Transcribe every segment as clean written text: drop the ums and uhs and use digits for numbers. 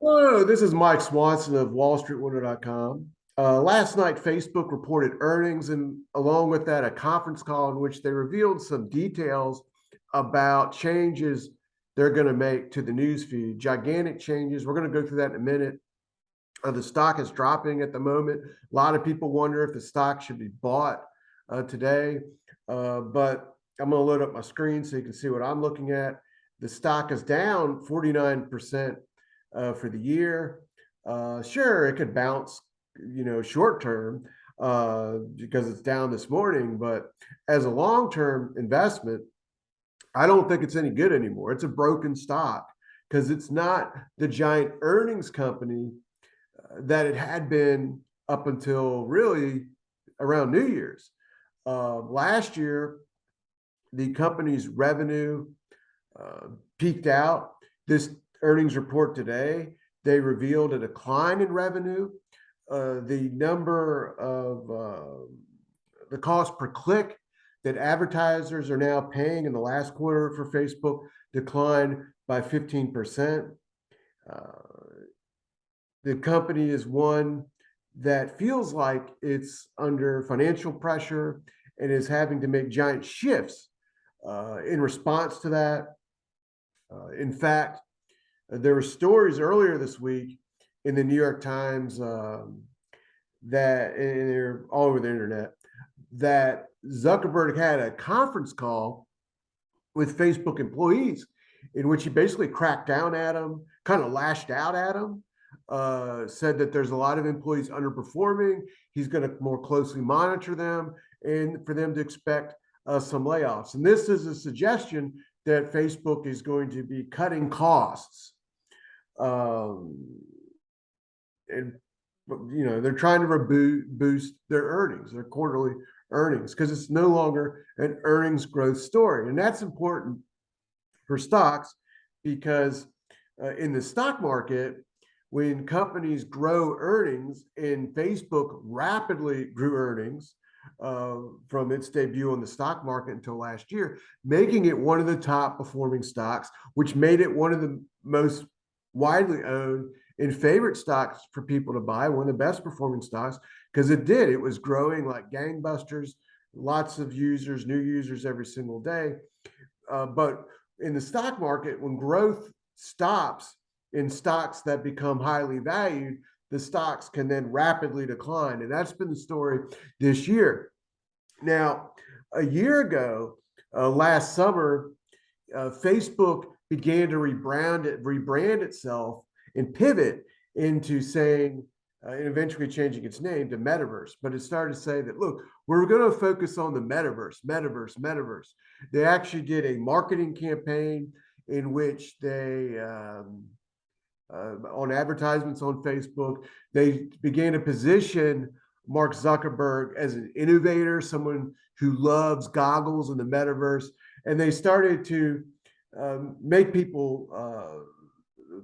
Hello, this is Mike Swanson of WallStreetWindow.com. Last night, Facebook reported earnings, and along with that, a conference call in which they revealed some details about changes they're going to make to the news feed. Gigantic changes. We're going to go through that in a minute. The stock is dropping at the moment. A lot of people wonder if the stock should be bought today, but I'm going to load up my screen so you can see what I'm looking at. The stock is down 49% for the year. Sure, it could bounce, short term because it's down this morning, but as a long-term investment, I don't think it's any good anymore. It's a broken stock because it's not the giant earnings company that it had been up until really around New Year's. Last year, the company's revenue uh, peaked out. This earnings report today, they revealed a decline in revenue. The number of the cost per click that advertisers are now paying in the last quarter for Facebook declined by 15%. The company is one that feels like it's under financial pressure and is having to make giant shifts in response to that. In fact, there were stories earlier this week in the New York Times that, and they're all over the internet, that Zuckerberg had a conference call with Facebook employees in which he basically cracked down at them, kind of lashed out at them, said that there's a lot of employees underperforming. He's going to more closely monitor them and for them to expect some layoffs. And this is a suggestion that Facebook is going to be cutting costs. And they're trying to boost their earnings, their quarterly earnings, because it's no longer an earnings growth story. And that's important for stocks because in the stock market, when companies grow earnings, and Facebook rapidly grew earnings from its debut on the stock market until last year, making it one of the top performing stocks, which made it one of the most widely owned and favorite stocks for people to buy, one of the best performing stocks, because it was growing like gangbusters, lots of users, new users every single day. But in the stock market, when growth stops in stocks that become highly valued, the stocks can then rapidly decline. And that's been the story this year. Now, a year ago, last summer, Facebook began to rebrand itself and pivot into saying, and eventually changing its name to Metaverse. But it started to say that, look, we're going to focus on the Metaverse. They actually did a marketing campaign in which they, on advertisements on Facebook, they began to position Mark Zuckerberg as an innovator, someone who loves goggles in the Metaverse. And they started to make people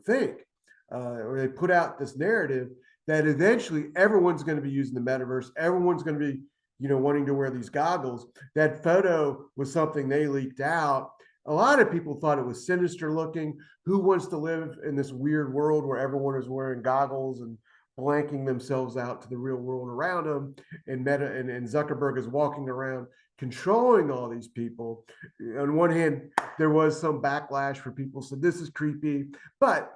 think, or they put out this narrative that eventually everyone's going to be using the Metaverse. Everyone's going to be, wanting to wear these goggles. That photo was something they leaked out. A lot of people thought it was sinister looking. Who wants to live in this weird world where everyone is wearing goggles and blanking themselves out to the real world around them? And and Zuckerberg is walking around controlling all these people. On one hand, there was some backlash for people said this is creepy, but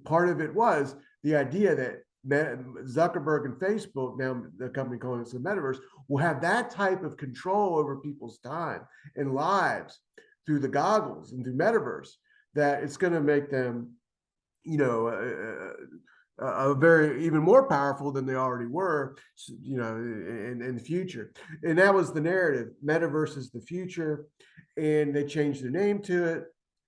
part of it was the idea that Zuckerberg and Facebook, now the company calling it the Metaverse, will have that type of control over people's time and lives through the goggles and through Metaverse, that it's going to make them, very even more powerful than they already were, in the future. And that was the narrative. Metaverse is the future, and they changed the name to it.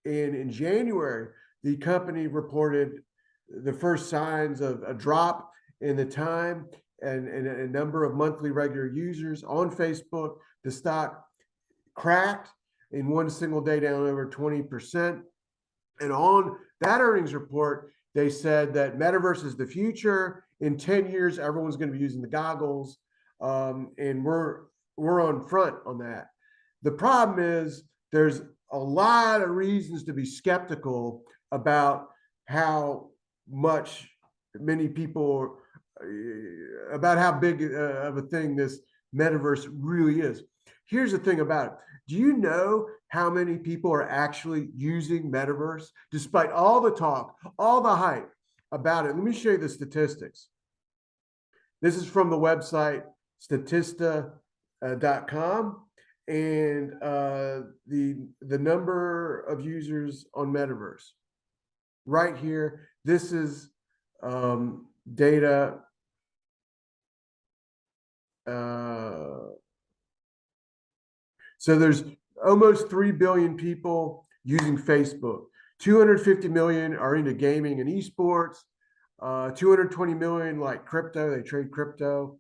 And in January, the company reported the first signs of a drop in the time and a number of monthly regular users on Facebook. The stock cracked in one single day, down over 20%. And on that earnings report, they said that Metaverse is the future. In 10 years, everyone's going to be using the goggles. And we're on front on that. The problem is there's a lot of reasons to be skeptical about how many people about how big of a thing this metaverse really is. Here's the thing about it. Do you know how many people are actually using metaverse despite all the talk, all the hype about it? Let me show you the statistics. This is from the website statista.com, and the number of users on metaverse right here. This is data. So there's almost 3 billion people using Facebook. 250 million are into gaming and esports. 220 million like crypto, they trade crypto.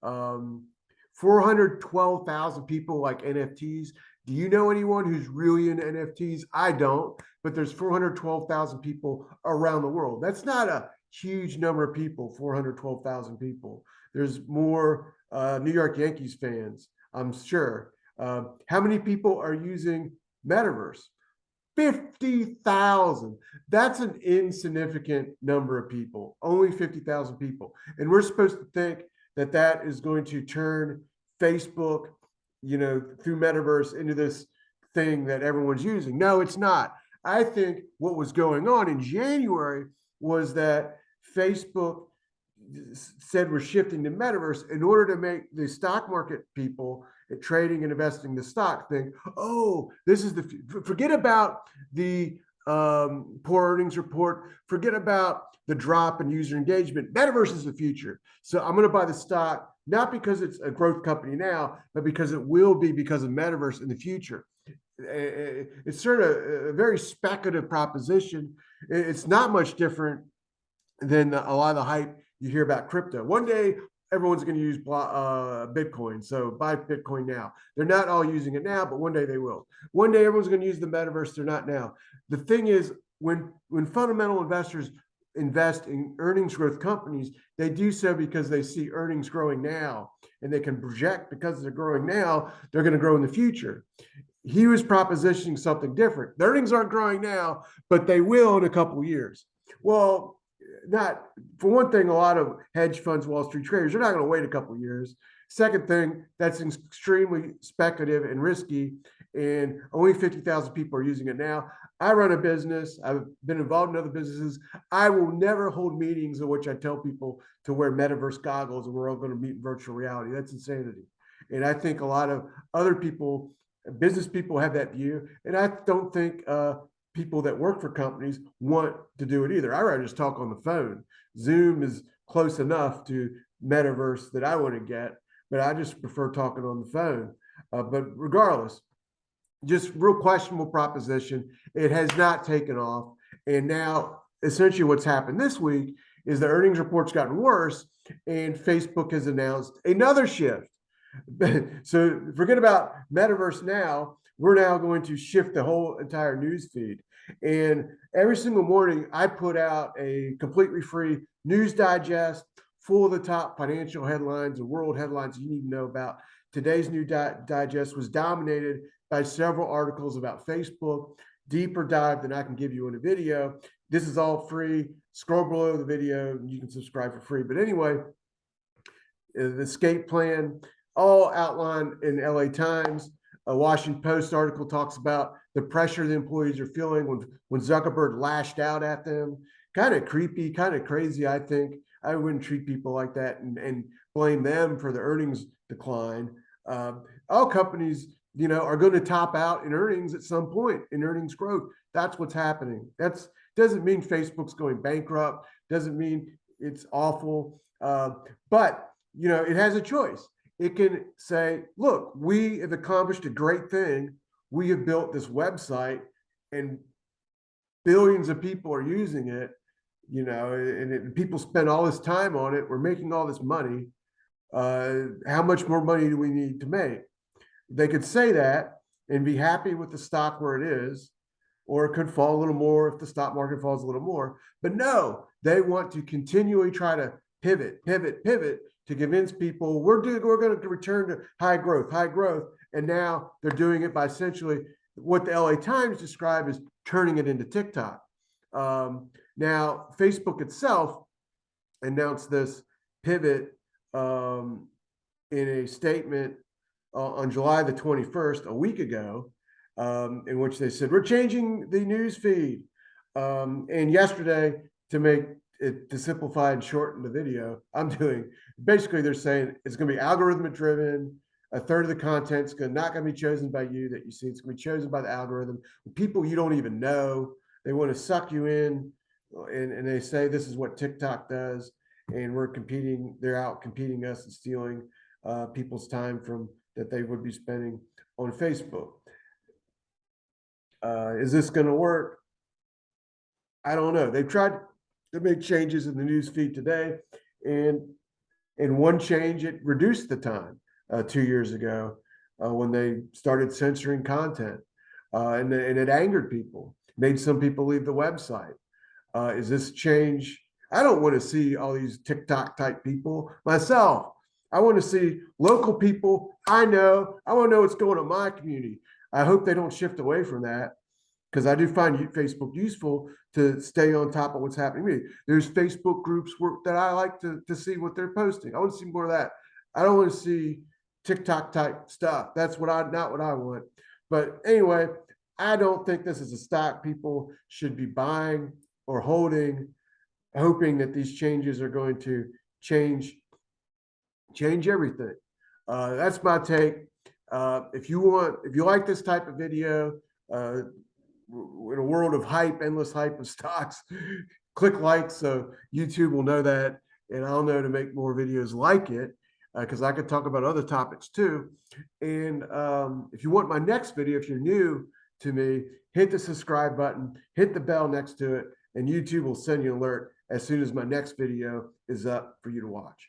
412,000 people like NFTs. Do you know anyone who's really into NFTs? I don't, but there's 412,000 people around the world. That's not a huge number of people, 412,000 people. There's more New York Yankees fans, I'm sure. How many people are using Metaverse? 50,000. That's an insignificant number of people, only 50,000 people. And we're supposed to think that that is going to turn Facebook, through Metaverse into this thing that everyone's using. No, it's not. I think what was going on in January was that Facebook said we're shifting to Metaverse in order to make the stock market people trading and investing the stock think, oh, this is forget about the poor earnings report, forget about the drop in user engagement. Metaverse is the future. So I'm going to buy the stock, not because it's a growth company now, but because it will be because of Metaverse in the future. It's sort of a very speculative proposition. It's not much different than a lot of the hype you hear about crypto. One day, everyone's going to use Bitcoin. So buy Bitcoin now. They're not all using it now, but one day they will. One day, everyone's going to use the metaverse. They're not now. The thing is, when fundamental investors invest in earnings growth companies, they do so because they see earnings growing now, and they can project because they're growing now, they're going to grow in the future. He was propositioning something different. The earnings aren't growing now, but they will in a couple of years. Well, not for one thing, a lot of hedge funds, Wall Street traders, they're not going to wait a couple of years. Second thing, that's extremely speculative and risky, and only 50,000 people are using it now. I run a business. I've been involved in other businesses. I will never hold meetings in which I tell people to wear metaverse goggles and we're all going to meet in virtual reality. That's insanity. And I think a lot of other people, business people, have that view. And I don't think people that work for companies want to do it either. I rather just talk on the phone. Zoom is close enough to metaverse that I want to get, but I just prefer talking on the phone. But regardless, just real questionable proposition. It has not taken off. And now essentially what's happened this week is the earnings report's gotten worse, and Facebook has announced another shift. So forget about metaverse now. We're now going to shift the whole entire news feed. And every single morning, I put out a completely free news digest full of the top financial headlines and world headlines you need to know about. Today's new digest was dominated by several articles about Facebook, deeper dive than I can give you in a video. This is all free. Scroll below the video and you can subscribe for free. But anyway, the escape plan, all outlined in LA Times. A Washington Post article talks about the pressure the employees are feeling when Zuckerberg lashed out at them. Kind of creepy, kind of crazy, I think. I wouldn't treat people like that and blame them for the earnings decline. All companies, are going to top out in earnings at some point in earnings growth. That's what's happening. That doesn't mean Facebook's going bankrupt. Doesn't mean it's awful. But it has a choice. It can say, look, we have accomplished a great thing. We have built this website and billions of people are using it, and people spend all this time on it. We're making all this money. How much more money do we need to make? They could say that and be happy with the stock where it is, or it could fall a little more if the stock market falls a little more. But no, they want to continually try to pivot to convince people we're going to return to high growth. And now they're doing it by essentially what the LA Times described as turning it into TikTok. Now, Facebook itself announced this pivot in a statement on July the 21st, a week ago, in which they said, we're changing the news feed. And yesterday, to make it, to simplify and shorten the video I'm doing, basically they're saying it's going to be algorithmic driven. A third of the content's not going to be chosen by you that you see. It's going to be chosen by the algorithm. People you don't even know. They want to suck you in, and they say this is what TikTok does, and we're competing. They're out competing us and stealing people's time from that they would be spending on Facebook. Is this going to work? I don't know. They've tried to make changes in the news feed today, and in one change, it reduced the time 2 years ago when they started censoring content, and it angered people, made some people leave the website. Is this change? I don't want to see all these TikTok type people myself. I want to see local people I know. I want to know what's going on in my community. I hope they don't shift away from that, because I do find Facebook useful to stay on top of what's happening to me. There's Facebook groups that I like to see what they're posting. I want to see more of that. I don't want to see TikTok type stuff. That's not what I want. But anyway, I don't think this is a stock people should be buying or holding, hoping that these changes are going to change everything. That's my take. If you like this type of video, in a world of hype, endless hype of stocks, click like so YouTube will know that, and I'll know to make more videos like it, because I could talk about other topics too. And if you want my next video, if you're new to me, hit the subscribe button, hit the bell next to it, and YouTube will send you an alert as soon as my next video is up for you to watch.